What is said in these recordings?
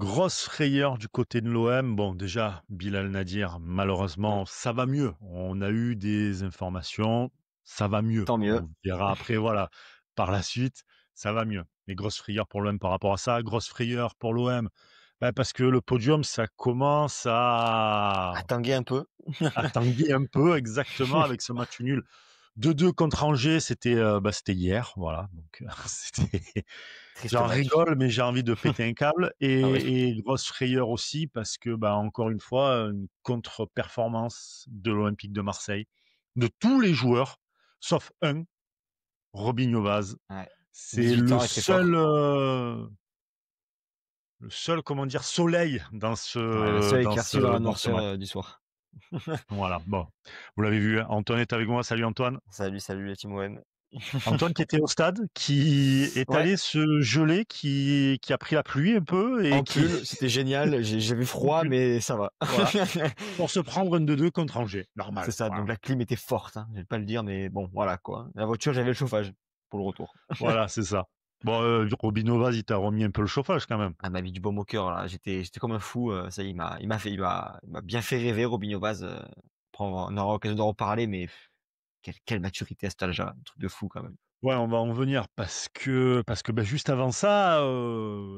Grosse frayeur du côté de l'OM. Bon, déjà, Bilal Nadir, Mmh. malheureusement, ça va mieux. On a eu des informations, ça va mieux. Tant mieux. On verra après, voilà, par la suite, ça va mieux. Mais grosse frayeur pour l'OM par rapport à ça. Grosse frayeur pour l'OM, bah, parce que le podium, ça commence À à tanguer un peu. tanguer un peu, exactement, avec ce match nul 2-2 contre Angers. C'était hier, voilà. Donc, c'était Triste j'en match. rigole, mais j'ai envie de péter un câble Ah oui. et grosse frayeur aussi parce que, bah, encore une fois, une contre-performance de l'Olympique de Marseille, de tous les joueurs, sauf un, Robinho Vaz. Ouais. C'est 18 ans et très fort. le seul, comment dire, soleil Ouais, la seule éclaircie dans la dans ce noirceur, match. du soir. Voilà, bon, vous l'avez vu, hein, Antoine est avec moi. Salut Antoine. Salut, salut la team OM. Antoine qui était au stade, qui est Ouais, allé se geler, qui a pris la pluie un peu et en qui pull, c'était génial. J'avais en froid, pull. mais ça va. Voilà. Pour se prendre un 2-2 contre Angers. C'est Normal, ça, donc voilà. la clim était forte, hein, je vais pas le dire, mais bon, voilà quoi. La voiture, j'avais le chauffage pour le retour. Voilà, c'est ça. Bon, Robin Vaz, il t'a remis un peu le chauffage quand même. Elle m'a mis du baume au cœur là. J'étais comme un fou. Ça y est, il m'a bien fait rêver, Robinho Vaz. On aura l'occasion d'en reparler, mais quelle maturité à cet âge-là, un truc de fou quand même. Ouais, on va en venir parce que bah, juste avant ça,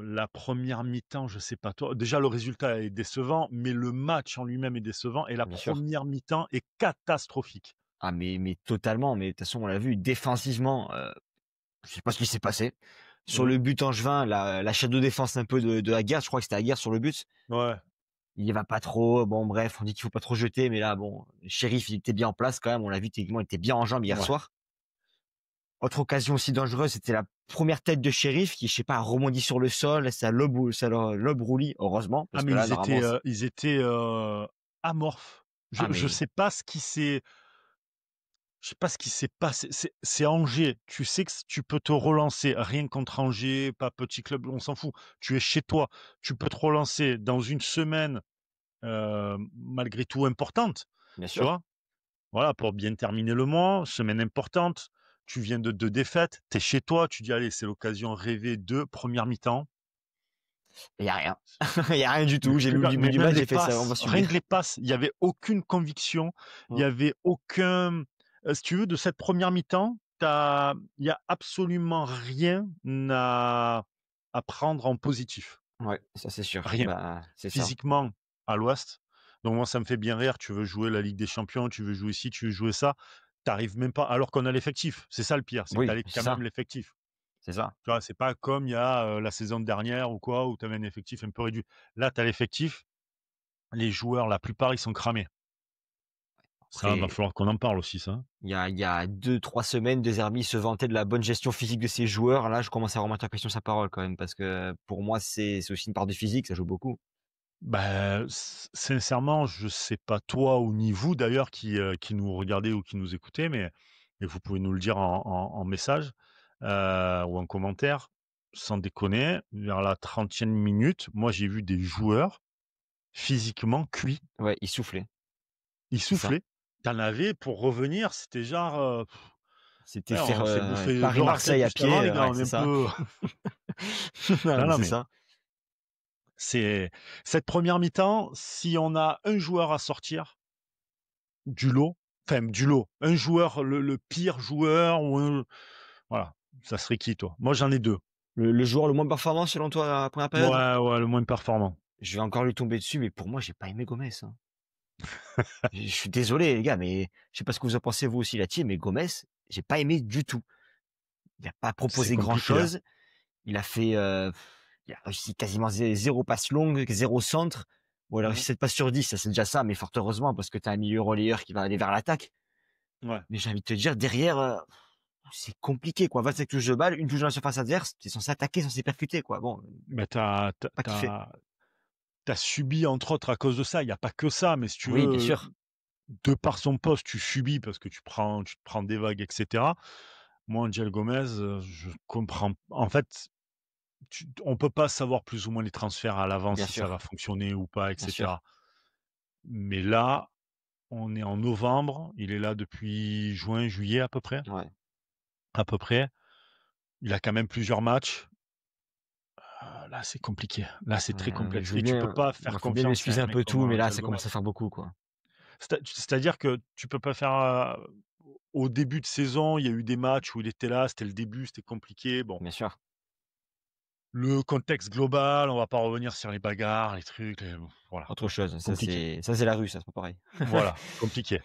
la première mi-temps, je sais pas toi, déjà le résultat est décevant, mais le match en lui-même est décevant et la Bien sûr. première mi-temps est catastrophique. Ah mais totalement. Mais de toute façon, on l'a vu défensivement. Je sais pas ce qui s'est passé. Sur Mmh. le but angevin, la chaîne de défense un peu de la guerre. Je crois que c'était la guerre sur le but. Ouais. Il y va pas trop. Bon, bref, on dit qu'il faut pas trop jeter, mais là, bon, Sheriff, il était bien en place quand même. On l'a vu techniquement, il était bien en jambes hier Ouais. soir. Autre occasion aussi dangereuse, c'était la première tête de Sheriff qui, je sais pas, a rebondi sur le sol, ça lobe roulis, heureusement, Ah parce que mais là, normalement, ils étaient, amorphes. ah Je mais sais pas ce qui s'est Je sais pas ce qui s'est passé. C'est Angers. Tu sais que tu peux te relancer. Rien contre Angers, pas petit club, on s'en fout. Tu es chez toi. Tu peux te relancer dans une semaine, malgré tout importante. bien Tu sûr, vois? Voilà, pour bien terminer le mois, semaine importante. Tu viens de 2 défaites. Tu es chez toi. Tu dis: «Allez, c'est l'occasion rêvée de première mi-temps». il y a rien, il y a rien du Mais tout. J'ai vu le début mais du même match, les j'ai fait ça, on va passes, rien que subir. les passes, il y avait aucune conviction, il y Mm. avait aucun si tu veux, de cette première mi-temps, il y a absolument rien à prendre en positif. Ouais, ça c'est sûr. Rien. Bah, c'est ça. Physiquement, à l'Ouest, donc moi, ça me fait bien rire. Tu veux jouer la Ligue des Champions, tu veux jouer ci, tu veux jouer ça, tu arrives même pas alors qu'on a l'effectif. C'est ça le pire, c'est que tu Oui, as c'est quand même ça, l'effectif. c'est ça. Tu vois? C'est pas comme il y a, la saison dernière ou quoi, où tu avais un effectif un peu réduit. Là, tu as l'effectif, les joueurs, la plupart, ils sont cramés. Ça, va Après, falloir qu'on en parle aussi, ça. il y a 2, 3 semaines, De Zerbi se vantait de la bonne gestion physique de ses joueurs. Là, je commence à remettre en question sa parole quand même, parce que pour moi, c'est aussi une part de physique, ça joue beaucoup. Bah, sincèrement, je sais pas toi ou ni vous d'ailleurs qui nous regardez ou qui nous écoutez, mais vous pouvez nous le dire en message, ou en commentaire. Sans déconner, vers la 30e minute, moi j'ai vu des joueurs physiquement cuits. Ouais, il soufflait, Ils c'est ça. soufflaient. Tu en avais pour revenir, c'était genre, C'était ouais, faire, on s'est bouffé 2 raclettes Paris-Marseille à juste avant pied, les gars, ouais, on est c'est un ça. peu Non, non, mais non, c'est mais ça. c'est cette première mi-temps, si on a un joueur à sortir du lot, enfin du lot, un joueur, le pire joueur ou voilà, ça serait qui toi? Moi j'en ai 2. Le joueur le moins performant selon toi à la première période? Ouais, ouais, le moins performant. Je vais encore lui tomber dessus, mais pour moi, j'ai pas aimé Gomez, hein. Je suis désolé les gars, mais je sais pas ce que vous en pensez vous aussi là-dessus, mais Gomez, j'ai pas aimé du tout. Il a pas C'est proposé compliqué, hein. grand-chose. Il a fait, il a réussi quasiment 0 passe longue, 0 centre. Bon, il a Mmh. réussi 7 passes sur 10, ça c'est déjà ça, mais fort heureusement parce que tu as un milieu relayeur qui va aller vers l'attaque. Ouais. Mais j'ai envie de te dire derrière, c'est compliqué quoi. 25 touches de balle, une touche dans la surface adverse, tu es censé attaquer, censé percuter quoi. Bon, Mais pas kiffé. tu subi entre autres à cause de ça, il y a pas que ça, mais si tu Oui, bien veux, sûr. de par son poste, tu subis parce que tu te prends des vagues et cetera. Moi, Angel Gomez, je comprends en fait, on peut pas savoir plus ou moins les transferts à l'avance Bien si ça va sûr, fonctionner ou pas et bien cetera. sûr. Mais là, on est en novembre, il est là depuis juin, juillet à peu près. À peu près. Il a quand même plusieurs matchs. là, c'est compliqué. Là, c'est très Je complexe veux et tu peux bien pas Moi, faire faut bien confiance à m'excuser un un mec peu tout, comme, mais là, Joel ça Gomez. commence à faire beaucoup, quoi. C'est-à-dire que tu peux pas faire, au début de saison, il y a eu des matchs où il était là, c'était le début, c'était compliqué. Bon, Bien sûr. le contexte global, on va pas revenir sur les bagarres, les trucs, voilà, Autre chose, compliqué. ça c'est la rue, ça, c'est pas pareil. Voilà, compliqué.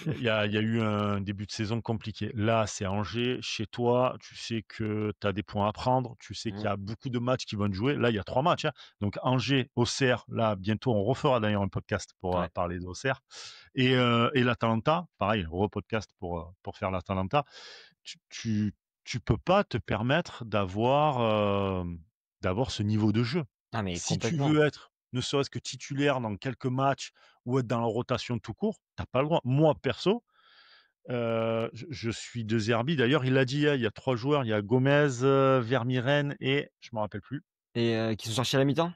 Il y a eu un début de saison compliqué. Là, c'est Angers, chez toi, tu sais que tu as des points à prendre, tu sais Mmh, qu'il y a beaucoup de matchs qui vont te jouer. Là, il y a 3 matchs, hein. Donc Angers, Auxerre, là, bientôt, on refera d'ailleurs un podcast pour, ouais. parler d'Auxerre et l'Atalanta, pareil, re-podcast pour faire l'Atalanta. Tu tu tu peux pas te permettre d'avoir ce niveau de jeu. Ah mais Si tu complètement. veux être, ne serait-ce que titulaire dans quelques matchs ou être dans la rotation tout court, tu as pas le droit. Moi, perso, je suis de Zerbi. D'ailleurs, il l'a dit, hein, il y a 3 joueurs, il y a Gomez, Vermieren et je me rappelle plus. Et qui sont sortis à la mi-temps?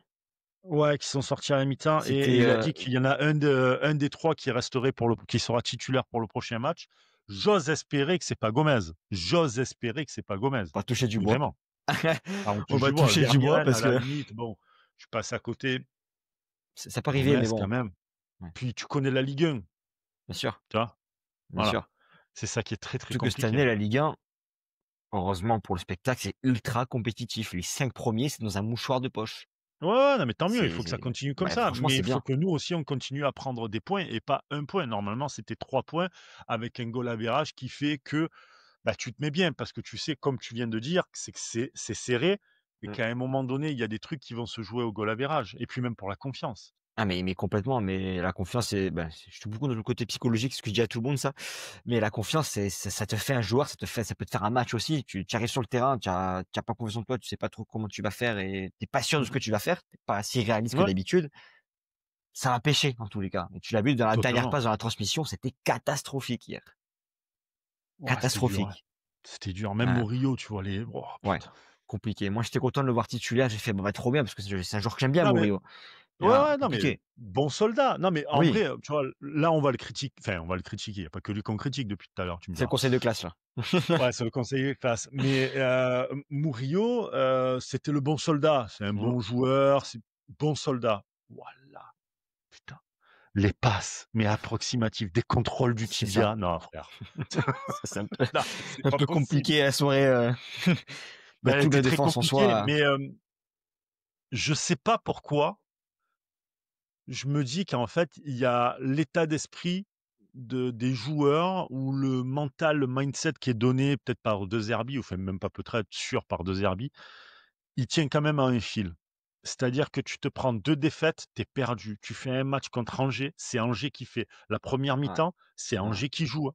Ouais, qui sont sortis à la mi-temps et C'était, il a dit qu'il y en a un des 3 qui resterait qui sera titulaire pour le prochain match. J'ose espérer que c'est pas Gomez. J'ose espérer que c'est pas Gomez. on va toucher du Mais bois. vraiment. Ah, on On touche va du bois. toucher du bois Vermieren, à parce la que limite, bon, je passe à côté. ça peut arriver, Gomez, mais quand bon. même. Ouais, Puis tu connais la Ligue 1, bien sûr, tu vois? bien Voilà. sûr. C'est ça qui est très, très Surtout que cette compliqué. année, la Ligue 1, heureusement pour le spectacle, c'est ultra compétitif. Les 5 premiers, c'est dans un mouchoir de poche. Ouais, ouais, non, mais tant mieux, il faut que ça C'est continue comme Bah, ça. franchement, Mais c'est il faut bien. que nous aussi, on continue à prendre des points et pas un point. Normalement, c'était 3 points avec un goal average qui fait que, bah, tu te mets bien parce que tu sais, comme tu viens de dire, c'est serré et Mmh. qu'à un moment donné, il y a des trucs qui vont se jouer au goal average et puis même pour la confiance. Ah mais complètement, mais la confiance, je suis beaucoup dans le côté psychologique, ce que je dis à tout le monde ça. Mais la confiance, ça te fait un joueur, ça peut te faire un match aussi. Tu arrives sur le terrain, tu as pas confiance en toi, tu sais pas trop comment tu vas faire et tu es pas sûr de Mmh ce que mh. tu vas faire, tu es pas si réaliste que Ouais, d'habitude. Ça va pêcher en tous les cas et tu l'as vu dans la dernière totalement. passe, dans la transmission, c'était catastrophique hier. Ouah, c'était dur, hein. Catastrophique. C'était dur. Même Heu, Murillo, tu vois les oh ouais, putain. compliqué. Moi, j'étais content de le voir titulaire, j'ai fait: «Bon, bah, trop bien» parce que c'est un joueur que j'aime bien Non mais Murillo. Et ouais, là, ouais, non mais compliqué. bon soldat. Non mais en Oui, vrai, tu vois, là, on va le critiquer enfin, on va le critiquer. Il y a pas que lui qu'on critique depuis tout à l'heure, tu me c'est le diras. conseil de classe là. Ouais, c'est le conseiller de classe. Mais, Murillo, c'était le bon soldat. C'est un Mmh. bon joueur, c'est bon soldat. Voilà, putain, les passes, mais approximatives, des contrôles du C'est ça. tibia. Non frère, Ça, c'est un peu non, c'est un pas peu possible. compliqué la soirée, mettre Elle toute était la très défense en compliquée, soi, mais, je sais pas pourquoi, je me dis qu'en fait, il y a l'état d'esprit des joueurs ou le mental, le mindset qui est donné peut-être par De Zerbi, ou enfin même pas peut-être, sûr par De Zerbi. Il tient quand même à un fil. C'est-à-dire que tu te prends 2 défaites, tu es perdu. Tu fais un match contre Angers, c'est Angers qui fait. La première ouais, mi-temps, c'est ouais, Angers qui joue, hein,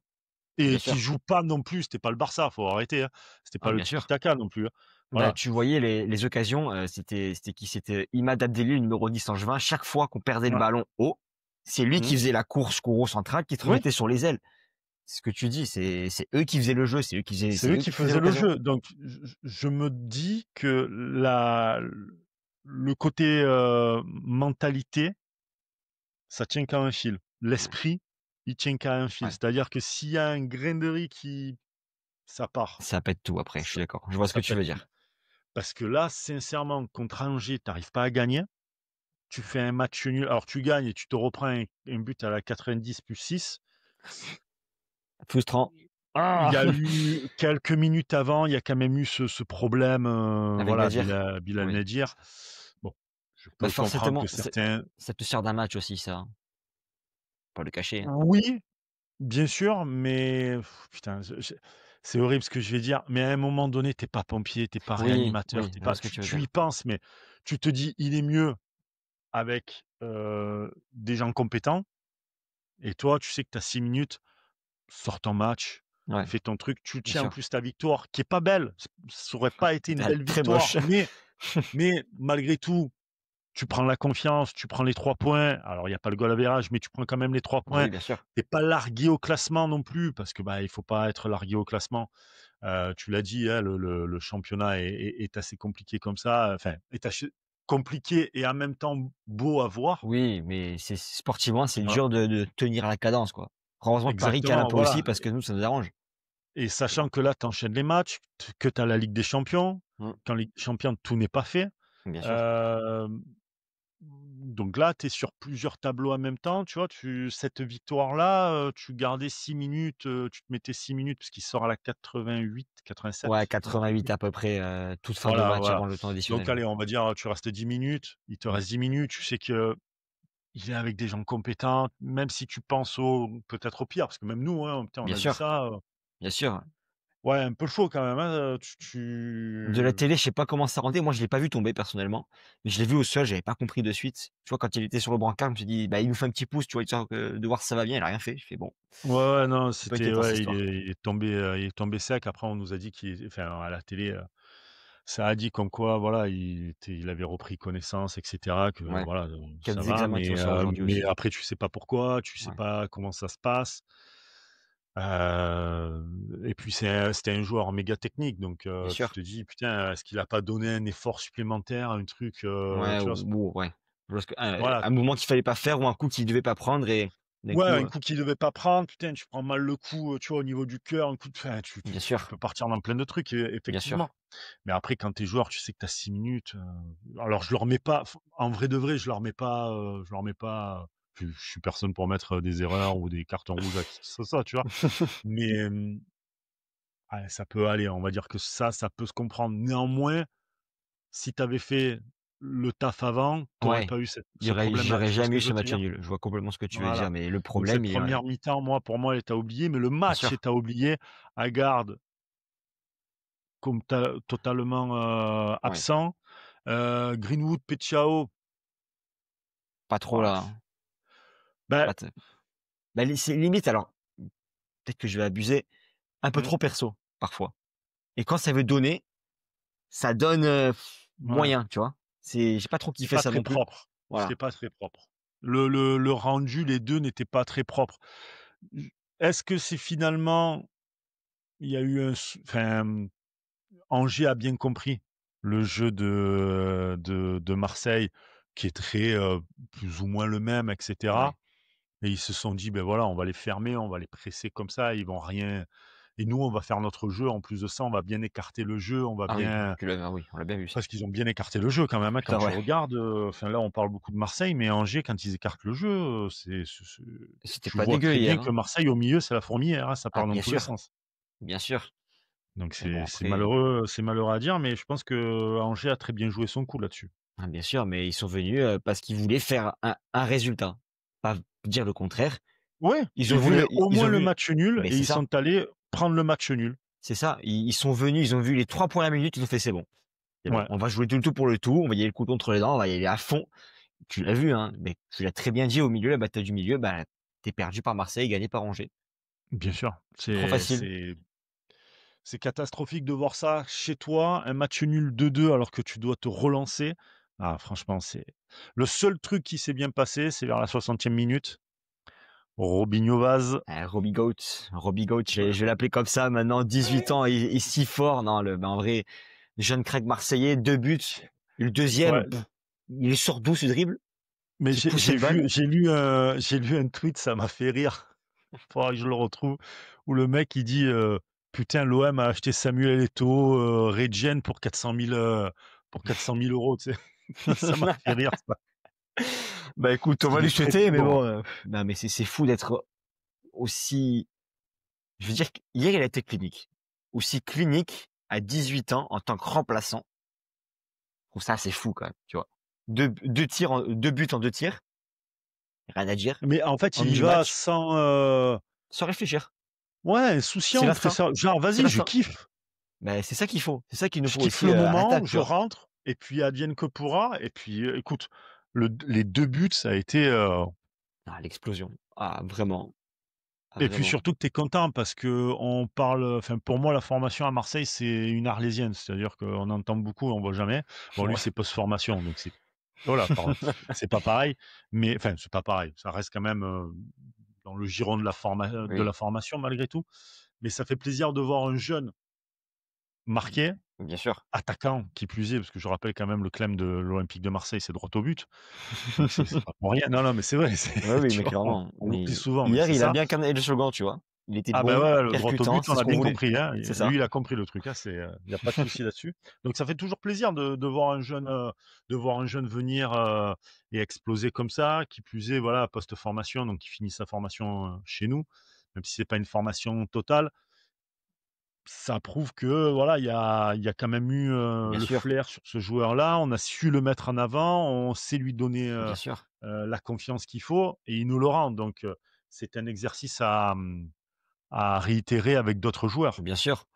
bien et qui sûr. joue pas non plus, c'était pas le Barça, faut arrêter, hein. C'était pas Ah le bien sûr. tiki-taka non plus, hein. Bah, Voilà. tu voyais les occasions, c'était qui? C'était Imad Abdelli, le numéro 10 Angevin. Chaque fois qu'on perdait le Ouais. ballon haut, c'est lui qui Mmh. faisait la course couro centrale, qui te Oui, remettait sur les ailes. C'est ce que tu dis, c'est eux qui faisaient le jeu, c'est c'est eux eux qui qui faisaient faisaient le l'occasion. jeu. Donc je me dis que le côté, mentalité, ça tient qu'à un fil. Mmh, L'esprit, il tient qu'à un fil. ouais. C'est-à-dire que s'il y a un grain de riz qui ça part. Ça pète tout après, je suis Ça d'accord. Je vois ce que ça tu pète veux tout. dire. Parce que là, sincèrement, contre Angers, tu arrives pas à gagner. Tu fais un match nul. Alors tu gagnes et tu te reprends un but à la 90 plus 6. Frustrant. Il Ah! y a eu quelques minutes avant, il y a quand même eu ce problème, Avec voilà, Nadir? Bilal Oui. Nedir. Bon, je Bah, peux comprendre forcément, que certains ça te sert d'un match aussi ça, hein, pas le cacher, hein. oui, bien sûr, mais putain, c'est horrible ce que je vais dire, mais à un moment donné, tu es pas pompier, tu es pas Oui, réanimateur, oui, tu es je vois pas ce que tu veux tu y dire. penses, mais tu te dis: «Il est mieux avec, des gens compétents». Et toi, tu sais que tu as 6 minutes, sors ton match, Ouais, fais ton truc. Tu bien tiens en sûr. plus ta victoire qui est pas belle. Ça aurait pas été une Elle belle est très victoire, moche. mais malgré tout, tu prends la confiance, tu prends les 3 points. Alors il y a pas le goal average, mais tu prends quand même les 3 points. Oui, bien sûr. Tu es pas largué au classement non plus parce que, bah, il faut pas être largué au classement. Tu l'as dit, hein, le championnat est assez compliqué comme ça, enfin, est assez compliqué et en même temps beau à voir. Oui, mais c'est sportivement, c'est Voilà, dur de tenir la cadence, quoi. Heureusement que Paris cale un exactement, peu aussi voilà. parce que nous, ça nous arrange. Et Mais bon. sachant que là, tu enchaînes les matchs, que tu as la Ligue des champions, Mmh. qu'en Ligue des champions, tout n'est pas fait. Bien sûr. Hem, donc là, tu es sur plusieurs tableaux en même temps, tu vois? Cette victoire-là, tu gardais 6 minutes, tu te mettais 6 minutes parce qu'il sort à la 88-87, Ouais, je me rappelle plus. 88 à peu près, toute fin de Voilà, match voilà. avant le temps Donc additionnel, ouais. allez, on va dire, tu restes 10 minutes, il te Mmh. reste 10 minutes, tu sais qu'il est avec des gens compétents, même si tu penses au peut-être au pire, parce que même nous, hein, putain, on Bien a vu sûr, ça, bien sûr. ouais, un peu chaud quand même, hein, De la télé, je sais pas comment ça rendait. Moi, je l'ai pas vu tomber personnellement, mais je l'ai vu au sol, j'avais pas compris de suite. Tu vois, quand il était sur le brancard, je me suis dit: «Bah, il nous fait un petit pouce», tu vois, histoire que de voir si ça va bien. Il a rien fait. Je fais: «Bon, ouais, ouais, non, un peu c'était inquiétant cette ouais, histoire». il est tombé sec. Après, on nous a dit enfin, à la télé, ça a dit comme quoi, voilà, il avait repris connaissance et cetera, que Ouais. voilà, Qu'il y a ça des va, examens qui vont se faire aujourd'hui mais aussi. après tu sais pas pourquoi, tu sais Ouais, pas comment ça se passe. Et puis c'était un joueur méga technique, donc bien tu sûr. te dis: «Putain, est-ce qu'il a pas donné un effort supplémentaire, un truc?» Ouais, tu vois? ou ouais. Parce que Voilà. un mouvement qu'il fallait pas faire ou un coup qu'il devait pas prendre et d'un Ouais, coup, un coup qu'il devait pas prendre, putain, tu prends mal le coup, tu vois, au niveau du cœur, un coup de enfin, bien tu sûr, peux partir dans plein de trucs, bien effectivement. sûr, Mais après, quand tu es joueur, tu sais que tu as 6 minutes, alors je leur mets pas en vrai de vrai, je leur mets pas, je suis personne pour mettre, des erreurs ou des cartons rouges à qui que ce soit, tu vois? Mais, ouais, ça peut aller, on va dire que ça peut se comprendre. Néanmoins, si tu avais fait le taf avant, tu aurais ouais. pas eu ce problème-là. J'aurais Tu vois ce jamais que eu je ce veux te match dire? nul. Je vois complètement ce que tu veux dire, Voilà. mais le Donc problème, cette il ouais, première mi-temps, pour moi, elle est à oublier, mais le bien match sûr, est à oublier. Aguerd comme totalement, ouais. absent. Greenwood, Petsao, Pas trop ouah, là, hein. bah, Là, bah, c'est limite alors, peut-être que je vais abuser, un peu mmh, trop perso, parfois. Et quand ça veut donner, ça donne, ouais, moyen, tu vois? J'ai pas trop c'est kiffé pas ça très non plus. propre. C'était Voilà, pas très propre. Le rendu, les 2 n'étaient pas très propres. J Est-ce que c'est finalement il y a eu un enfin, Angers a bien compris le jeu de Marseille qui est très, plus ou moins le même et ouais. cetera, et ils se sont dit: «Beh, voilà, on va les fermer, on va les presser comme ça, ils vont rien et nous, on va faire notre jeu. En plus de ça, on va bien écarter le jeu, on va Ah oui, bien» oui, on l'a bien vu ça. parce qu'ils ont bien écarté le jeu quand même, hein, quand Ah tu ouais, regardes, enfin là, on parle beaucoup de Marseille, mais Angers, quand ils écartent le jeu, c'est c'était tu pas vois dégueu très bien hier, que hein. Marseille, au milieu, c'est la fourmilière, hein, ça Ah part dans tous les sens. bien sûr. Donc Mais bon c'est après malheureux, à dire, mais je pense que Angers a très bien joué son coup là-dessus. ah bien sûr, mais ils sont venus, parce qu'ils voulaient faire un résultat, pas dire le contraire. Ouais, Ils ils ont vu voulaient le au ils moins ont le vu match nul mais et c'est ils ça, sont allés prendre le match nul. c'est ça. Ils sont venus, ils ont vu les 3 points à la minute, ils ont fait: c'est bon, Ouais, on va jouer tout le tout pour le tout, on va y aller le couteau entre les dents, on va y aller à fond». Tu l'as vu, hein, mais tu l'as très bien dit au milieu, la bataille du milieu, bah, tu es perdu par Marseille, gagné par Angers. bien sûr, Trop facile. c'est catastrophique de voir ça chez toi, un match nul 2-2 alors que tu dois te relancer. Ah franchement, c'est le seul truc qui s'est bien passé, c'est vers la 60e minute. Robinho Vaz, Robbie Goat, je vais l'appeler comme ça maintenant, 18 ans et si fort. Non, en vrai, jeune crack marseillais, 2 buts. Et le ouais, deuxième, il sort d'où ce dribble? mais Qui pousse cette balle? j'ai lu un tweet, ça m'a fait rire. Faudra que je le retrouve, où le mec il dit, «Putain, l'OM a acheté Samuel Eto'o, Regen pour 400 000 €», tu sais? Ça m'a fait rire ça. Bah, écoute, on va Il lui est très, très souhaiter, mais bon, hein. bon, non, mais c'est fou d'être aussi je veux dire qu'hier, il a été clinique. Aussi clinique à 18 ans en tant que remplaçant. Je trouve ça assez fou quand même, tu vois? 2 tirs en 2 buts en 2 tirs, rien à dire. Mais en fait, il Homme y du va match, sans, sans réfléchir. ouais, C'est insouciant l'instinct, presque, genre: c'est «Vas-y, je l'instinct. kiffe. Mais c'est ça qu'il faut, c'est ça qu'il nous Je faut kiffe aussi, le à moment, l'attaque, tu je vois? rentre et puis advienne que pourra», et puis, écoute, les 2 buts, ça a été, Ah l'explosion. Ah vraiment, ah et puis vraiment. surtout que tu es content parce qu'on parle, enfin pour moi la formation à Marseille, c'est une arlésienne. C'est-à-dire qu'on entend beaucoup, on voit jamais. Bon lui Ouais. c'est post-formation, donc c'est voilà, pardon, c'est pas pareil, mais enfin c'est pas pareil. Ça reste quand même, dans le giron de la Oui, formation malgré tout. Mais ça fait plaisir de voir un jeune marqué, bien sûr. attaquant qui plus est, parce que je rappelle quand même le claim de l'Olympique de Marseille, c'est droit au but. Donc c'est pas pour rien. Non, non, mais c'est vrai, c'est Oui, oui, tu mais vois? On clairement, on l'oublie mais souvent, mais hier, c'est il a ça. bien cannelé le slogan, tu vois? Il était Ah bah, bon, ouais, le droit au percutant, but, c'est on ce a qu'on bien voulait. compris, hein. C'est Et ça. lui, il a compris le truc, hein, il y a pas de souci là-dessus. Donc ça fait toujours plaisir de voir un jeune venir, et exploser comme ça. Qui plus est, voilà, post-formation, donc il finit sa formation, chez nous, même si c'est pas une formation totale. Ça prouve que, voilà, il y a quand même eu, Bien le sûr, flair sur ce joueur-là. On a su le mettre en avant, on sait lui donner, bien sûr, la confiance qu'il faut et il nous le rend. Donc c'est un exercice à réitérer avec d'autres joueurs. bien sûr,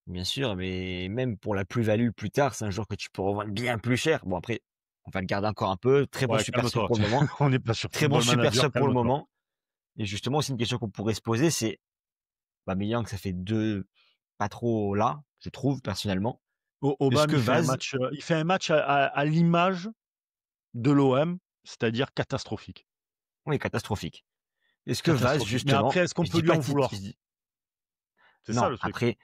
bien sûr, mais même pour la plus-value plus tard, c'est un joueur que tu peux revendre bien plus cher. Bon après, on va le garder encore un peu. Très bon Ouais, super sub calme-toi. pour le moment. On n'est pas sur Très bon Football super Manager, sub pour le calme-toi. moment. Et justement aussi une question qu'on pourrait se poser, c'est Aubameyang, ça fait 2 pas trop là, je trouve personnellement. Est-ce Aubame, que Vaz il fait un match à l'image de l'OM, c'est-à-dire catastrophique. oui, catastrophique. Est-ce que Vaz Catastrophique. Mais justement, après, est-ce qu'on je peut dis lui pas en tit je vouloir? dis C'est ça non, le truc. après, il a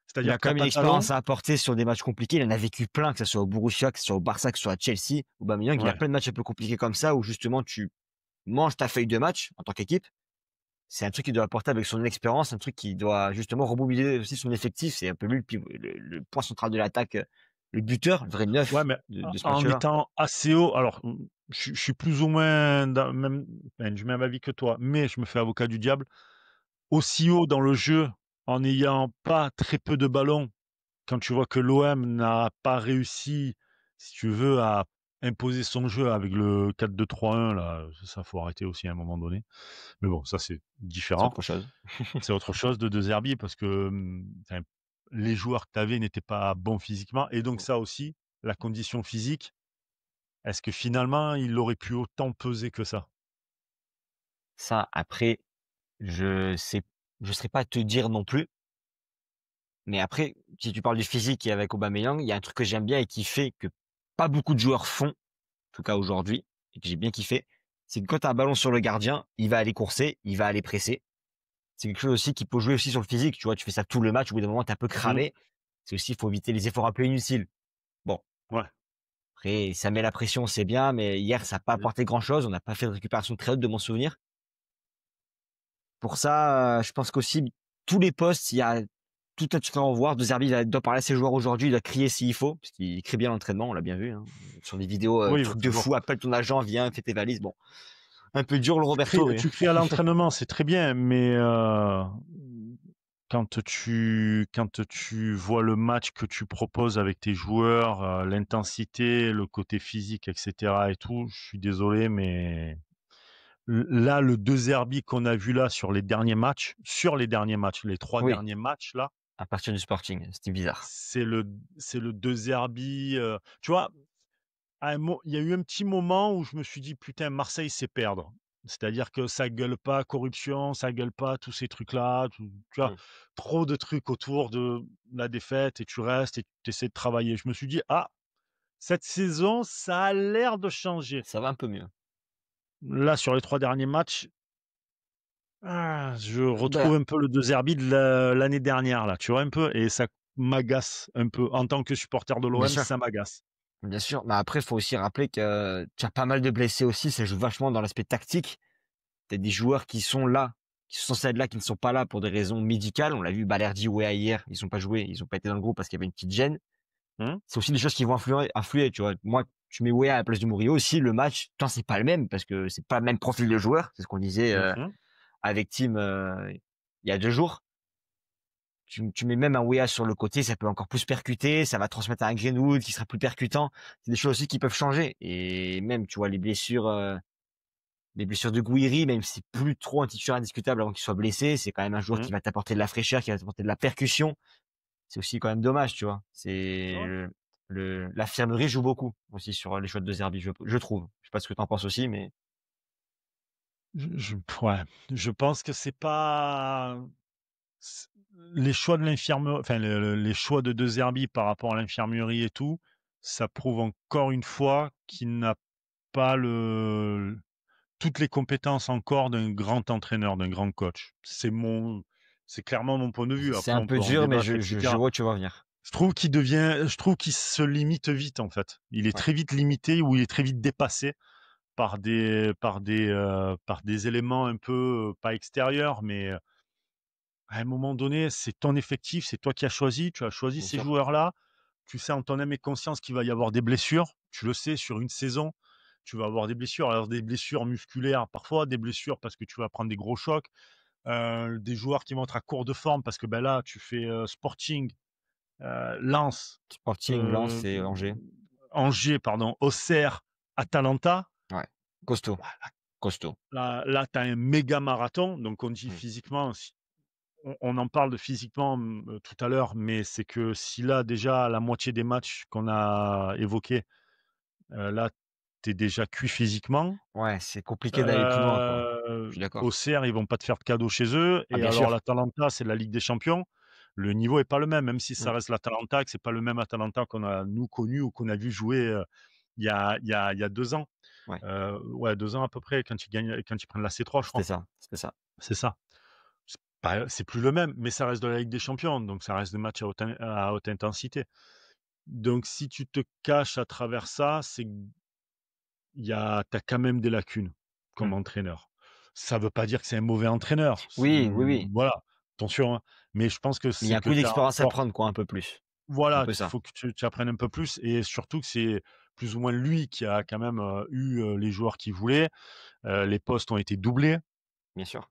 C'est-à-dire quand qu'à même une expérience Pantalon, à apporter sur des matchs compliqués. Il en a vécu plein, que ça soit au Borussia, que ce soit au Barça, que ce soit à Chelsea. Aubameyang, il a ouais. plein de matchs un peu compliqués comme ça où justement tu manges ta feuille de match en tant qu'équipe. C'est un truc qu'il doit apporter avec son expérience, un truc qui doit justement remobiliser aussi son effectif. C'est un peu lui le point central de l'attaque, le buteur, le vrai Ouais, neuf mais de ce en match-là. étant assez haut, alors je suis plus ou moins du même avis que toi, mais je me fais avocat du diable. Aussi haut dans le jeu, en n'ayant pas très peu de ballons, quand tu vois que l'OM n'a pas réussi, si tu veux, à imposer son jeu avec le 4-2-3-1, là, ça faut arrêter aussi à un moment donné. Mais bon, ça c'est C'est différent. autre chose. C'est autre chose de Zerbi parce que enfin, les joueurs que tu avais n'étaient pas bons physiquement. Et donc ça aussi, la condition physique, est-ce que finalement il aurait pu autant peser que ça? Ça, après, je sais je saurais pas te dire non plus. Mais après, si tu parles du physique et avec Aubameyang, il y a un truc que j'aime bien et qui fait que pas beaucoup de joueurs font, en tout cas aujourd'hui, et que j'ai bien kiffé, c'est que quand tu as un ballon sur le gardien, il va aller courser, il va aller presser. C'est quelque chose aussi qui peut jouer aussi sur le physique. Tu vois, tu fais ça tout le match, au bout d'un moment, tu es un peu Mmh. cramé. C'est aussi, il faut éviter les efforts un peu inutiles. Bon, Ouais. après, ça met la pression, c'est bien, mais hier, ça n'a pas Mmh. apporté grand-chose. On n'a pas fait de récupération très haute de mon souvenir. Pour ça, je pense qu'aussi, tous les postes, il y a tout à faire revoir. De Zerbi doit parler à ses joueurs aujourd'hui, il doit crier s'il faut, parce qu'il crie bien l'entraînement, on l'a bien vu, hein. Sur des vidéos, Oui, il va trucs de fou, toujours. appelle ton agent, viens, fais tes valises. Bon, un peu dur le Roberto, mais Tu cries à l'entraînement, c'est très bien, mais quand tu vois le match que tu proposes avec tes joueurs, l'intensité, le côté physique, et cetera et tout, je suis désolé, mais là, le De Zerbi qu'on a vu là sur les derniers matchs, les 3 oui, derniers matchs là, à partir du Sporting, c'était bizarre. c'est le c'est le De Zerbi, tu vois? Il y a eu un petit moment où je me suis dit: «Putain, Marseille, c'est perdre». C'est-à-dire que ça gueule pas corruption, ça gueule pas tous ces trucs-là, tu vois? Mmh. Trop de trucs autour de la défaite et tu restes et tu essaies de travailler. Je me suis dit: «Ah, cette saison, ça a l'air de changer». Ça va un peu mieux. Là, sur les 3 derniers matchs, je retrouve Bah, un peu le De Zerbi de l'année dernière là, tu vois un peu? Et ça m'agace un peu. En tant que supporter de bien l'OM, sûr, ça m'agace. bien sûr. Mais après, il faut aussi rappeler que tu as pas mal de blessés aussi, ça joue vachement dans l'aspect tactique. Tu as des joueurs qui sont là, qui sont censés être là, qui ne sont pas là pour des raisons médicales. On l'a vu, Balerdi, Weah hier, ils ont pas joué, ils ont pas été dans le groupe parce qu'il y avait une petite gêne. Mmh. C'est aussi des choses qui vont influer, tu vois? Moi, tu mets Weah à la place de Murillo aussi, le match, tant c'est pas le même parce que c'est pas le même profil de joueur. C'est ce qu'on disait, Mmh mh. avec Tim, il y a 2 jours. Tu mets même un Weah sur le côté, ça peut encore plus percuter, ça va transmettre à un Greenwood qui sera plus percutant. C'est des choses aussi qui peuvent changer et même, tu vois, les blessures de Gouiri, même si c'est plus trop un titulaire indiscutable avant qu'il soit blessé, c'est quand même un joueur Mmh. qui va t'apporter de la fraîcheur, qui va t'apporter de la percussion. C'est aussi quand même dommage, tu vois? C'est vrai. L'infirmerie joue beaucoup aussi sur les choix de Zerbi, je trouve. Je sais pas ce que tu en penses aussi, mais Je ouais, je pense que c'est pas c les choix de l'infirmerie, enfin les choix de De Zerbi par rapport à l'infirmerie et tout, ça prouve encore une fois qu'il n'a pas toutes les compétences encore d'un grand entraîneur, d'un grand coach. C'est clairement mon point de vue. c'est Après, un on peu peut en dur, mais débattre, et je cetera. vois où tu vas venir. Je trouve qu'il se limite vite, en fait. Il est Ouais. très vite limité ou il est très vite dépassé par des éléments un peu, pas extérieurs, mais à un moment donné, c'est ton effectif, c'est toi qui as choisi, tu as choisi Bien ces sûr. joueurs-là. Tu sais en ton âme et conscience qu'il va y avoir des blessures. Tu le sais sur une saison, tu vas avoir des blessures. Alors des blessures musculaires parfois, des blessures parce que tu vas prendre des gros chocs, des joueurs qui vont être à court de forme parce que, ben, là, tu fais, Sporting, Lens, Sporting, Lens heu, et Angers. Angers pardon, Auxerre, Atalanta. Ouais, costaud, Bah, costaud. là, tu as un méga marathon, donc on dit Mmh. physiquement, si on en parle de physiquement, tout à l'heure, mais c'est que si là, déjà, la moitié des matchs qu'on a évoqués, là, tu es déjà cuit physiquement. Ouais, c'est compliqué d'aller plus loin, quoi. Je suis d'accord. Auxerre, ils vont pas te faire de cadeaux chez eux Ah et bien alors sûr. l'Atalanta, c'est la Ligue des champions. Le niveau est pas le même, même si ça Mmh. reste l'Atalanta, que c'est pas le même Atalanta qu'on a nous connu ou qu'on a vu jouer, il y a 2 ans. Ouais, Ouais, 2 ans à peu près quand ils prennent la C3 je c'était crois. ça, c'était ça. C'est ça. C'est plus le même, mais ça reste de la Ligue des champions, donc ça reste des matchs à haute intensité. Donc si tu te caches à travers ça, c'est tu as quand même des lacunes comme Mmh. entraîneur. Ça veut pas dire que c'est un mauvais entraîneur, Oui, oui, oui, voilà, attention, hein, mais je pense que mais il y c'est a un que coup tu as d'expérience à encore prendre, quoi, un peu plus. Un voilà, peu il ça, faut que tu apprennes un peu plus et surtout que c'est plus ou moins lui qui a quand même, eu, les joueurs qu'il voulait. Les postes ont été doublés, bien sûr.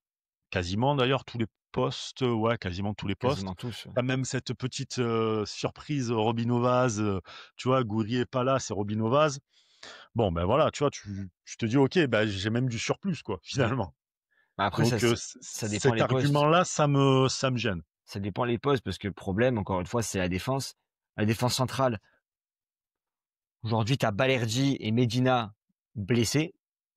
quasiment d'ailleurs tous les postes, ouais, quasiment tous les postes. Quasiment tous, Tu as même cette petite, surprise Robin Vaz, tu vois? Gouiri est pas là, c'est Robin Vaz. Bon, ben, voilà, tu vois? Tu te dis: «OK, bah, j'ai même du surplus quoi, Mmh. finalement». Bah, après Donc ça dépend cet les postes. argument-là, ça me gêne. Ça dépend les postes parce que le problème, encore une fois, c'est la défense. La défense centrale, aujourd'hui, tu as Balerdi et Medina blessés,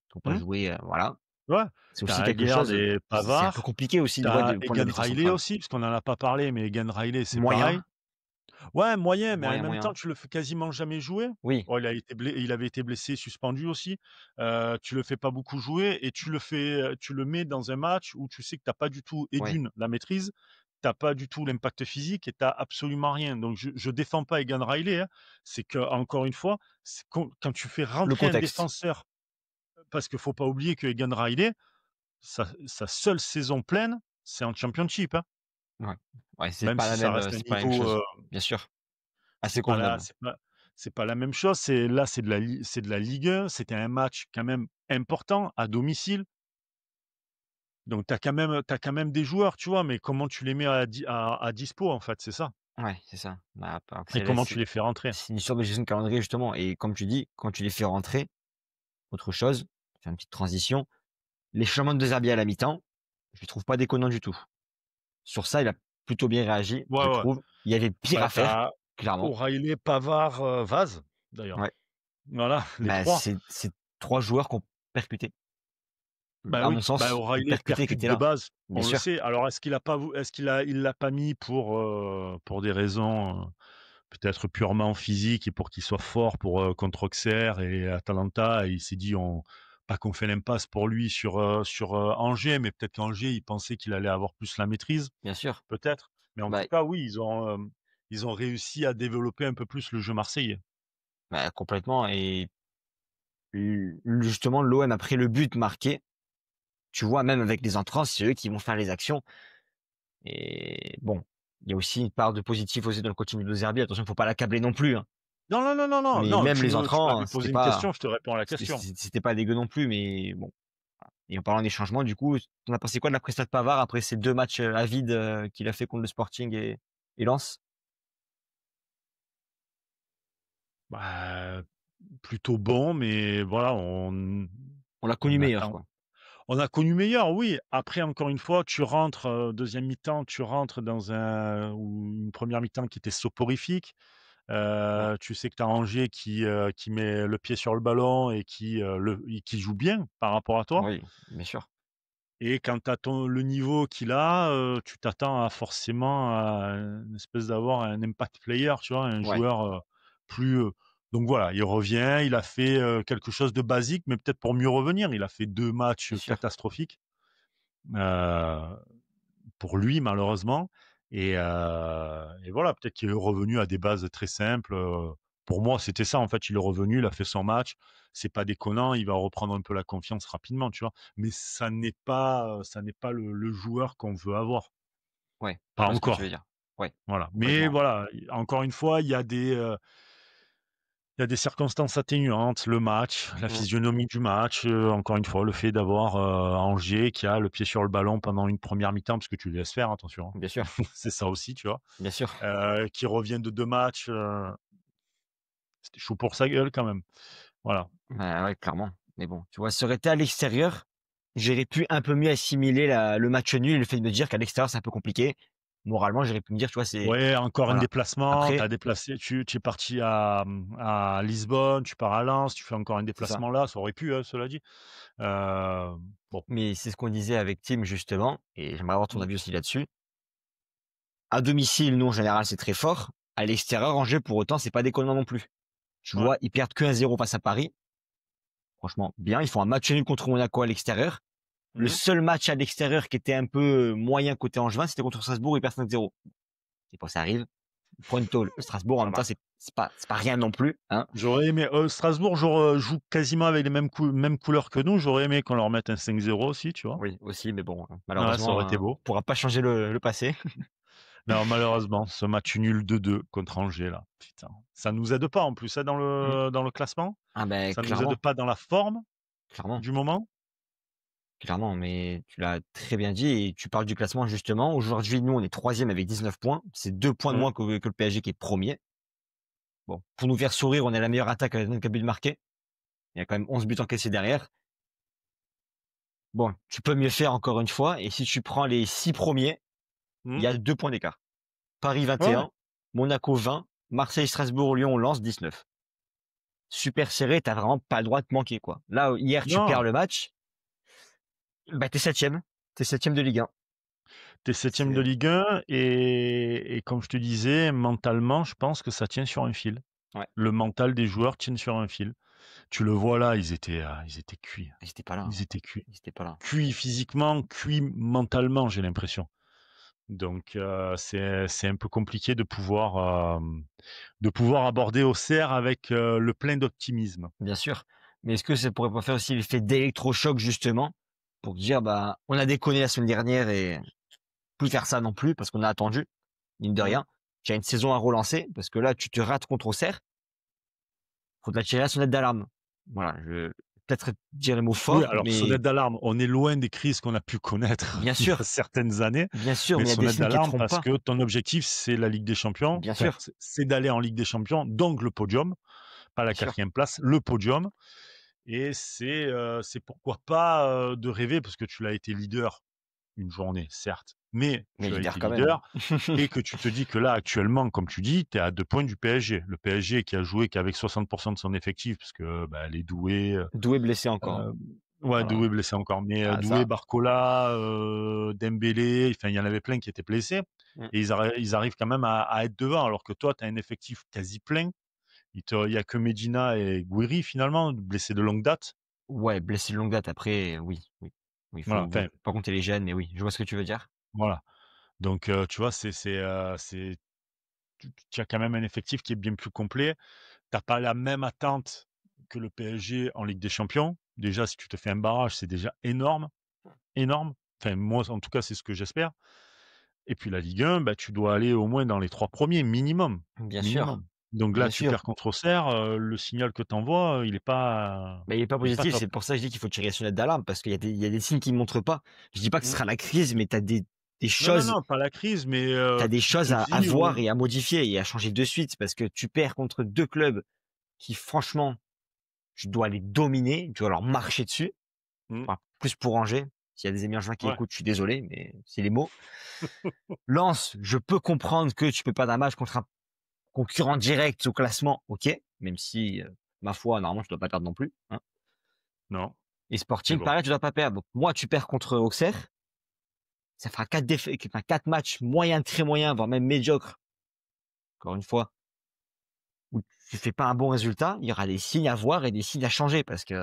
qui ont pas Mmh, joué, voilà. ouais, C'est tu aussi as quelque Aguerd chose, et c'est un peu Pavard, compliqué aussi, tu ouais, as de pour la Egan défense Riley centrale. aussi, parce qu'on en a pas parlé, mais Egan Riley, c'est pareil. Moyen, Ouais, moyen, mais en moyen, même temps, moyen. tu le fais quasiment jamais jouer. Oui, Bon, il avait été blessé, suspendu aussi. Tu le fais pas beaucoup jouer et tu le mets dans un match où tu sais que tu as pas du tout et oui, d'une la maîtrise, tu as pas du tout l'impact physique et tu as absolument rien. Donc je défends pas Egan Riley, hein. C'est qu'encore une fois, c'est quand tu fais le rentrer un contexte. défenseur parce qu'il faut pas oublier que Egan Riley, sa seule saison pleine, c'est en championship, hein. Ouais. Ouais, Même si ça reste un c'est pas la même niveau, chose. Bien sûr, c'est assez pas la convenable. c'est pas la même chose. C'est de la Ligue 1. C'était un match quand même important à domicile. Donc tu as quand même des joueurs, tu vois? Mais comment tu les mets à dispo, en fait, c'est ça Ouais, c'est ça. Bah, alors que et comment tu les fais rentrer. c'est une histoire de gestion de calendrier justement et comme tu dis, quand tu les fais rentrer, autre chose, faire une petite transition, les changements de Zerbi à la mi-temps, je les trouve pas déconnants du tout. Sur ça, il a plutôt bien réagi, Ouais, je ouais. trouve. Il y avait pire Bah, à tu faire, as clairement. O'Reilly, Pavard, Vaz, d'ailleurs. Ouais. Voilà, les Bah, 3. c'est 3 joueurs qui ont percuté. Bah À mon oui, bah, sens, ont O'Reilly percuté qui percute étaient de là. base, Bien on le sûr, sait. Alors il l'a pas mis pour des raisons, peut-être purement physiques et pour qu'il soit fort pour, contre Auxerre et Atalanta et il s'est dit on pas qu'on fait l'impasse pour lui sur, Angers, mais peut-être qu'Angers, il pensait qu'il allait avoir plus la maîtrise, bien sûr. peut-être. Mais en tout Bah cas, oui, ils ont réussi à développer un peu plus le jeu marseillais. bah, complètement et justement, l'OM après le but marqué, tu vois, même avec les entrants, c'est eux qui vont faire les actions et bon, il y a aussi une part de positif aussi dans le coaching de Zerbi. Attention, il faut pas l'accabler non plus, hein. Non, non, non, non, non, Mais non, même tu les me tu entrants, m'avais hein, posé une question, je te réponds à la question. c'était pas dégueu non plus, mais bon. Et en parlant des changements, du coup, tu as pensé quoi de la prestation de Pavard après ces 2 matchs, à vide, qu'il a fait contre le Sporting et Lens? Bah, plutôt bon, mais voilà, On l'a connu on meilleur, attend quoi. on a connu meilleur, oui. Après, encore une fois, tu rentres, 2e mi-temps, tu rentres dans ou une première mi-temps qui était soporifique. Ouais. Tu sais que tu as Angers qui met le pied sur le ballon et qui joue bien par rapport à toi Oui, bien sûr, et quand tu as le niveau qu'il a, tu t'attends à forcément à une espèce d'avoir un impact player, tu vois? Un ouais, joueur, plus, donc voilà, il revient, il a fait, quelque chose de basique, mais peut-être pour mieux revenir. Il a fait 2 matchs bien sûr. catastrophiques, heu, pour lui malheureusement et voilà, peut-être qu'il est revenu à des bases très simples, pour moi, c'était ça en fait. Il est revenu, il a fait son match, c'est pas déconnant, il va reprendre un peu la confiance rapidement, tu vois? Mais ça n'est pas le joueur qu'on veut avoir. Ouais, je Pas vois ce que tu veux encore, dire. Ouais, voilà. Mais complètement. voilà, encore une fois, il y a des circonstances atténuantes, le match, la Mmh, physionomie du match, encore une fois, le fait d'avoir, Angers qui a le pied sur le ballon pendant une première mi-temps, parce que tu les laisses faire, attention, bien sûr, hein. C'est ça aussi, tu vois? bien sûr. Qui revient de 2 matchs, c'était chaud pour sa gueule quand même. Voilà. Bah, ouais, clairement. Mais bon, tu vois, ça aurait été à l'extérieur, j'aurais pu un peu mieux assimiler le match nul et le fait de me dire qu'à l'extérieur, c'est un peu compliqué. Moralement, j'aurais pu me dire, tu vois, c'est Ouais, encore un voilà. déplacement, tu Après as déplacé tu es parti à, à Lisbonne, tu pars à Lens, tu fais encore un c'est ça. déplacement là, ça aurait pu, hein, cela dit. Bon. Mais c'est ce qu'on disait avec Tim justement et j'aimerais avoir ton Mmh. avis aussi là-dessus. À domicile, nous, en général, c'est très fort. À l'extérieur, Angers, pour autant, c'est pas déconnant non plus. Tu Ouais. vois, ils perdent que 1-0 face à Paris. Franchement, bien. Ils font un match nul contre Monaco à l'extérieur. Le Mmh. seul match à l'extérieur qui était un peu moyen côté Angevin, c'était contre Strasbourg, ils perdent 5-0. C'est pas ça arrive. Prends une tôle. Strasbourg, en Ça même temps, va. c'est pas rien non plus, hein. J'aurais aimé, Strasbourg joue quasiment avec les mêmes couleurs que nous. J'aurais aimé qu'on leur mette un 5-0 aussi, tu vois? Oui, aussi, mais bon, Ouais, ça aurait malheureusement, été on beau. pourra pas changer le passé. Non, malheureusement, ce match nul 2-2 contre Angers là, putain, ça nous aide pas en plus, hein, Mmh. dans le classement. Ah ben, Ça nous aide pas dans la forme clairement. du moment. Clairement, mais tu l'as très bien dit et tu parles du classement justement. Aujourd'hui, nous, on est troisième avec 19 points. C'est 2 points de Mmh. moins que le PSG qui est premier. Bon, pour nous faire sourire, on est la meilleure attaque avec but marqué. Il y a quand même 11 buts encaissés derrière. Bon, tu peux mieux faire encore une fois. Et si tu prends les 6 premiers, il Mmh. y a 2 points d'écart. Paris Ouais. 21, Monaco 20, Marseille, Strasbourg, Lyon, Lens 19. Super serré, t'as vraiment pas le droit de manquer, quoi. Là, hier, tu perds Non, le match, bah, t'es septième. T'es septième de Ligue 1. tu es 7e de C'est, Ligue 1 et comme je te disais, mentalement, je pense que ça tient sur un fil. ouais, Le mental des joueurs tient sur un fil. Tu le vois là, ils étaient cuits. ils étaient pas là, hein. Ils étaient cuits. Ils étaient pas là. Cuits physiquement, cuits mentalement, j'ai l'impression. Donc c'est un peu compliqué de pouvoir aborder Auxerre avec, le plein d'optimisme. Bien sûr. Mais est-ce que ça pourrait pas faire aussi l'effet d'électrochoc justement pour dire bah on a déconné la semaine dernière et plus faire ça non plus parce qu'on a attendu mine de Mmh. rien. Tu as une saison à relancer parce que là tu te rates contre Auxerre, faudra tirer la sonnette d'alarme. Voilà, je peut-être dire les mots Oui, forts, alors mais sonnette d'alarme, on est loin des crises qu'on a pu connaître il y a certaines années, bien sûr, mais mais il y a des sonnette signes qui ne d'alarme trompent parce pas. que ton objectif, c'est la Ligue des champions, Bien enfin, sûr, c'est d'aller en Ligue des champions, donc le podium, pas la bien sûr. 4e place, le podium et c'est pourquoi pas, de rêver parce que tu l'as été leader une journée, certes, mais Mais tu as leader été quand même. leader et que tu te dis que là, actuellement, comme tu dis, tu es à 2 points du PSG. Le PSG qui a joué qu'avec 60 de son effectif parce que, bah, les Doué, Doué blessé encore, hein. heu, ouais, Voilà. Doué blessé encore, mais, Ah Doué, ça. Barcola, Dembélé, enfin, il y en avait plein qui étaient blessés Mmh. et ils arrivent quand même à être devant alors que toi, tu as un effectif quasi plein. Il y a que Medina et Gouiri finalement, blessés de longue date. Ouais, blessé de longue date après, oui, oui. Oui, Voilà, faut enfin, pas compter les jeunes, mais oui, je vois ce que tu veux dire. voilà. Donc, tu vois, c'est tu as quand même un effectif qui est bien plus complet. Tu as pas la même attente que le PSG en Ligue des Champions. Déjà, si tu te fais un barrage, c'est déjà énorme, énorme. Enfin, moi, en tout cas, c'est ce que j'espère. Et puis la Ligue 1, bah, tu dois aller au moins dans les 3 premiers minimum, Bien sûr, minimum. Donc là, bien tu perds sûr. contre Auxerre, le signal que tu envoies, Mais il est pas il est pas positif, top. c'est pour ça que je dis qu'il faut tirer la sonnette d'alarme parce qu'il y a des signes qui ne montrent pas. Je dis pas que ce Mmh. sera la crise, mais tu as des Non, non, choses non, pas la crise, mais t'as des tu te choses à dis, voir et à modifier et à changer de suite parce que tu perds contre 2 clubs qui franchement, tu dois les dominer, tu dois leur marcher dessus. mmh, Enfin, plus pour Angers. S'il y a des amis angevins qui ouais, écoutent, je suis désolé, mais c'est les mots. Lens, je peux comprendre que tu peux pas d'un match contre un concurrent direct au classement, OK, même si, ma foi, normalement, tu dois pas perdre non plus, hein. non, Et mais Sporting, bon. pareil, tu dois pas perdre. Donc moi, tu perds contre Auxerre, ça fera 4 défaites, enfin 4 matchs moyens, très moyens, voire même médiocres, encore une fois, où tu fais pas un bon résultat. Il y aura des signes à voir et des signes à changer parce que,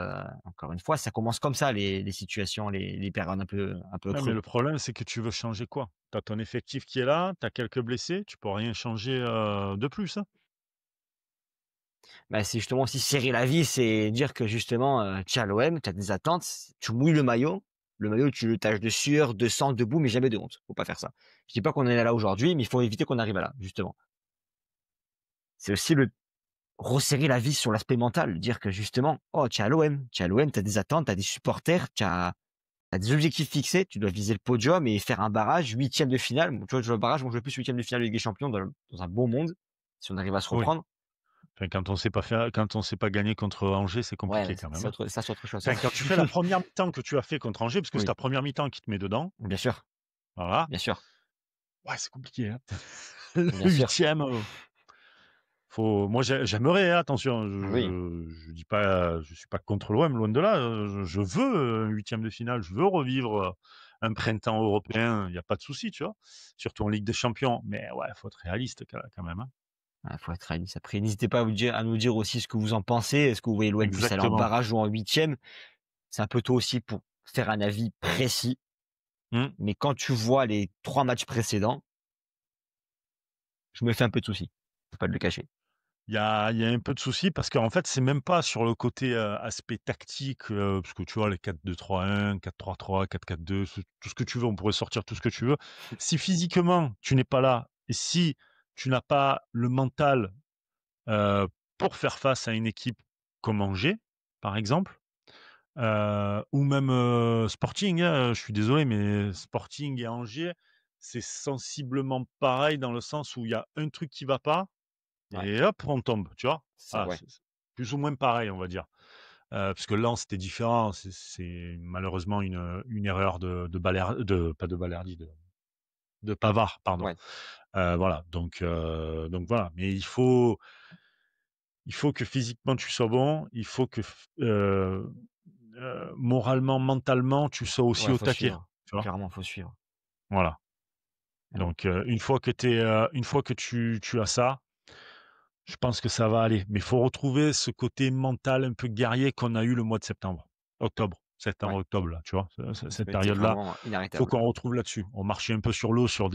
encore une fois, ça commence comme ça les situations, les périodes un peu Ouais, mais creux. le problème, c'est que tu veux changer quoi? Tu as ton effectif qui est là, tu as quelques blessés, tu peux rien changer, de plus, hein. Bah, c'est justement aussi serrer la vis et dire que justement, tu es à l'OM, tu as des attentes, tu mouilles le maillot. Le maillot, tu le taches de sueur, de sang, de boue, mais jamais de honte. Faut pas faire ça. Je dis pas qu'on en est là aujourd'hui, mais il faut éviter qu'on arrive à là, justement. C'est aussi le resserrer la vis sur l'aspect mental, dire que justement, oh, tu es à l'OM, tu as des attentes, tu as des supporters, tu as des objectifs fixés, tu dois viser le podium et faire un barrage, huitième de finale. Bon, tu vois, je vois le barrage, moi je veux plus huitième de finale de Ligue des Champions dans un bon monde, si on arrive à se Oui. reprendre. Enfin, quand on sait pas gagner contre Angers, c'est Ouais, compliqué mais quand même, c'est hein. autre, ça c'est autre chose. Ça. Enfin, quand tu fais la première mi-temps que tu as fait contre Angers, parce que c'est Oui, ta première mi-temps qui te met dedans, bien sûr, voilà. bien sûr, Ouais, c'est compliqué, hein. Le bien sûr. 8e, faut moi j'aimerais, hein, attention, Oui, je dis pas, je suis pas contre l'OM, loin de là, je veux, un 8e de finale, je veux revivre, un printemps européen, il y a pas de souci, tu vois? Surtout en Ligue des Champions, mais ouais, faut être réaliste quand même, hein. il faut être réaliste. Après, n'hésitez pas à nous dire aussi ce que vous en pensez. Est-ce que vous voyez l'OM plus aller en Exactement. barrage ou en huitième? C'est un peu tôt aussi pour faire un avis précis. Mmh. Mais quand tu vois les 3 matchs précédents, je me fais un peu de soucis. Faut pas te le cacher. Il y a un peu de souci parce qu'en fait, c'est même pas sur le côté, aspect tactique, parce que tu vois les 4-2-3-1, 4-3-3, 4-4-2, ce tout ce que tu veux, on pourrait sortir tout ce que tu veux. Si physiquement tu n'es pas là et si tu n'as pas le mental, heu, pour faire face à une équipe comme Angers, par exemple, ou même, Sporting, hein, je suis désolé mais Sporting et Angers, c'est sensiblement pareil dans le sens où il y a un truc qui va pas Ouais, et hop, on tombe, tu vois? c'est ça, Ah, ouais. c'est plus ou moins pareil, on va dire. Parce que Lens, c'était différent. C'est malheureusement une erreur de pas de Balerdi, de Pavard, pardon. Ouais, Voilà, donc voilà. Mais il faut que physiquement tu sois bon, il faut que moralement, mentalement, tu sois aussi ouais, au faut taquet, suivre. tu vois? Clairement, faut suivre. Voilà. Mais bon, Donc une fois que tu as ça, je pense que ça va aller, mais il faut retrouver ce côté mental un peu guerrier qu'on a eu le mois de septembre, octobre, ouais, septembre-octobre là, tu vois? ça Cette avait été période-là, vraiment faut inarrêtable. qu'on retrouve là-dessus. On marchait un peu sur l'eau sur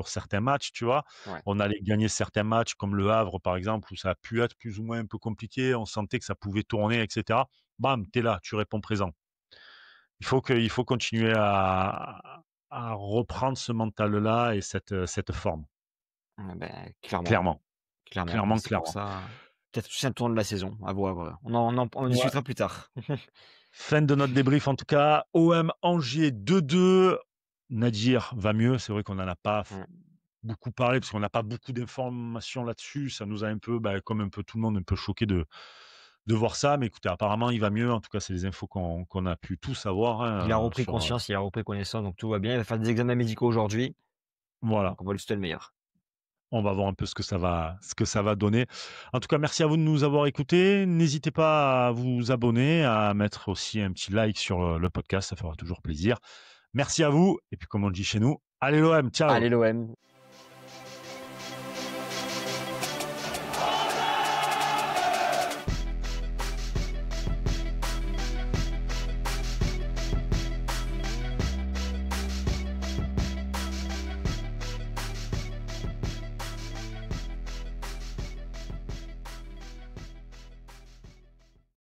certains matchs, tu vois? Ouais, On allait gagner certains matchs comme Le Havre, par exemple, où ça a pu être plus ou moins un peu compliqué, on sentait que ça pouvait tourner et cetera. Bam, tu es là, tu réponds présent. Il faut continuer à reprendre ce mental-là et cette forme. ben, clairement, Clairement, clairement. clairement, C'est pour clairement. ça, peut-être aussi un tournant de la saison, à voir, on en Ouais. discutera plus tard. Fin de notre débrief en tout cas. OM Angers 2-2. Nadir va mieux. C'est vrai qu'on n'en a pas Mmh. beaucoup parlé parce qu'on n'a pas beaucoup d'informations là-dessus. Ça nous a un peu, bah, comme un peu tout le monde, un peu choqué de voir ça. Mais écoutez, apparemment, il va mieux. En tout cas, c'est les infos qu'on a pu tous avoir, Il a hein, repris conscience, il a repris connaissance, donc tout va bien. Il va faire des examens médicaux aujourd'hui, voilà. donc on va lui souhaiter le meilleur. On va voir un peu ce que ça va donner. En tout cas, merci à vous de nous avoir écoutés. N'hésitez pas à vous abonner, à mettre aussi un petit like sur le podcast. Ça fera toujours plaisir. Merci à vous. Et puis, comme on dit chez nous, allez l'OM, ciao! Allez l'OM!